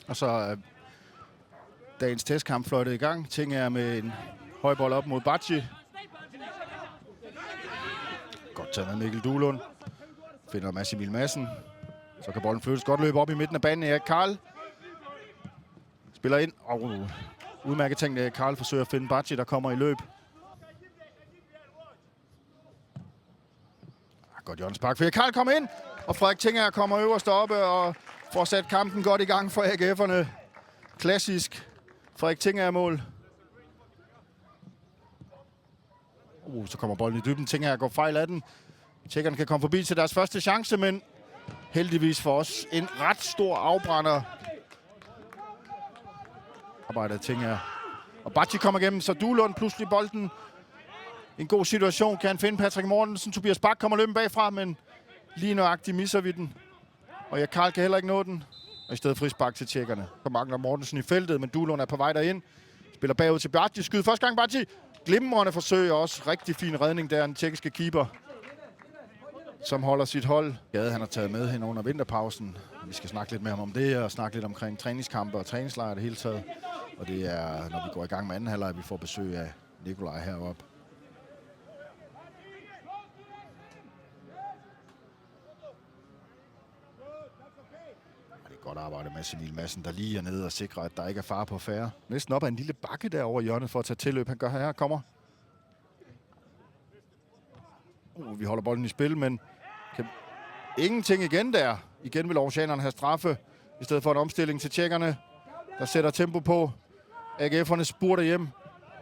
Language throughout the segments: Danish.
Og så er dagens testkamp fløjtet i gang. Tingager med en højbold op mod Bacci. Godt taget med Mikkel Duelund. Finder Mads Emil Madsen. Så kan bolden flyttes godt løbe op i midten af banen. Erik Karl spiller ind. Udmærket ting, at Karl forsøger at finde Bacci, der kommer i løb. Godt Jørgens Park. Karl kommer ind, og Frederik Tingager kommer øverst oppe og får sat kampen godt i gang for AGF'erne. Klassisk Frederik Tingager-mål. Så kommer bolden i dybden. Tingager går fejl af den. Tjekkerne kan komme forbi til deres første chance, men heldigvis for os en ret stor afbrænder. Arbejder Tingager. Og Bacci kommer igennem, så Duelund pludselig bolden. En god situation kan han finde Patrick Mortensen. Tobias Bak kommer løbende bagfra, men lige nøjagtigt misser vi den. Og ja, Karl kan heller ikke nå den. Og i stedet frispark til tjekkerne. Så mangler Mortensen i feltet, men Duelund er på vej derind. Spiller bagud til Bacci. Skyder første gang Bacci. Glimrende forsøg også. Rigtig fin redning der, den tjekkiske keeper, som holder sit hold. Gade, han har taget med hen under vinterpausen. Vi skal snakke lidt med ham om det, og snakke lidt omkring træningskampe og træningslejre det hele taget. Og det er, når vi går i gang med anden halvleg, at vi får besøg af Nikolaj heroppe. Godt arbejde med Emil Madsen, der lige er nede og sikrer, at der ikke er fare på færre. Næsten op ad en lille bakke derovre i hjørnet for at tage tilløb. Han gør her, kommer. Vi holder bolden i spil, men ingenting igen der. Igen vil aarhusianerne have straffe, i stedet for en omstilling til tjekkerne, der sætter tempo på. AGF'erne spurter hjem.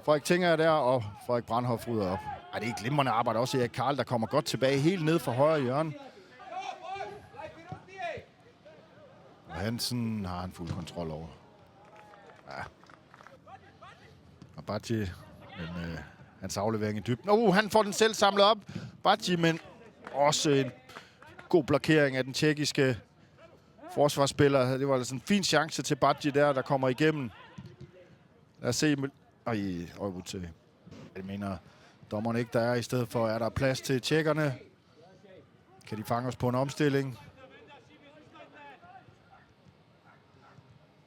Frederik Tingager der, og Frederik Brandhoff rydder op. Det er glimrende arbejde også Erik Karl, der kommer godt tilbage helt ned fra højre hjørne. Hansen har han fuld kontrol over. Ja. Og Bacci, men hans aflevering i dybden. Han får den selv samlet op. Bacci, men også en god blokering af den tjekkiske forsvarsspiller. Det var altså en fin chance til Bacci der kommer igennem. Lad os se. Jeg mener dommeren ikke, der er. I stedet for er der plads til tjekkerne. Kan de fange os på en omstilling?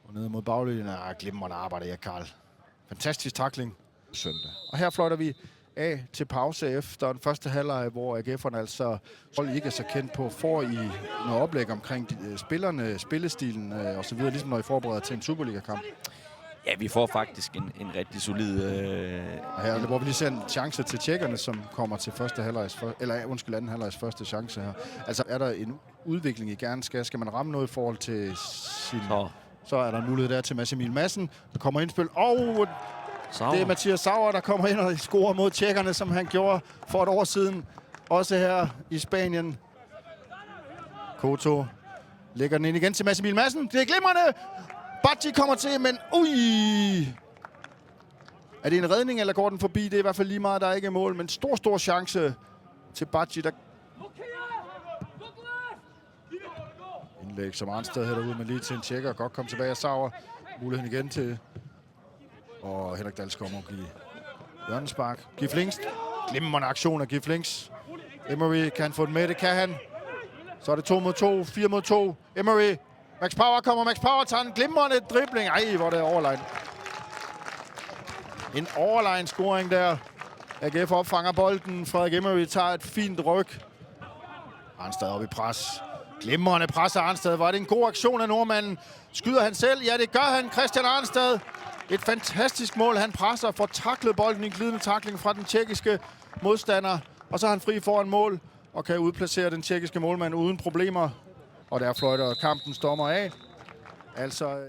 Og ned mod baglinjen er glimrende arbejde af Karl. Fantastisk tackling søndag. Og her fløjter vi af til pause efter den første halvleg, hvor AGF'erne altså ikke er så kendt på, får i noget oplæg omkring spillerne, spillestilen og så videre, ligesom når I forbereder til en Superliga-kamp. Ja, vi får faktisk en rigtig solid... Og her hvor vi lige ser en chance til tjekkerne, som kommer til anden halvlegs første chance her. Altså er der en udvikling, I gerne skal man ramme noget i forhold til sin... Så er der en mulighed der til Mads Emil Madsen, der kommer ind i spil. Det er Mathias Sauer, der kommer ind og scorer mod tjekkerne, som han gjorde for et år siden. Også her i Spanien. Koto lægger den ind igen til Mads Emil Madsen. Det er glimrende. Bacci kommer til, men er det en redning, eller går den forbi? Det er i hvert fald lige meget, der er ikke mål, men stor chance til Bacci, der... Indlæg som Arnsted hætter ud med lige til en tjekker. Godt kom tilbage af Sauer. Muligheden igen til... Og Henrik Dalsgaard må give hjørnespark. Giflings. Glimrende aktion af Giflings. Emery kan få den med, det kan han. Så er det 2 mod 2, 4 mod 2. Emery. Max Power kommer. Max Power tager en glimrende dribling. Hvor det er overlegen. En overlegen scoring der. AGF opfanger bolden. Frederik Emery tager et fint ryg. Arnsted op i pres. Glimrende pres af Arnsted. Var det en god aktion af nordmanden? Skyder han selv? Ja, det gør han. Christian Arnsted. Et fantastisk mål. Han presser, får taklet bolden i en glidende tackling fra den tjekkiske modstander. Og så er han fri foran mål og kan udplacere den tjekkiske målmand uden problemer. Og der fløjter kampens dommer af. Altså...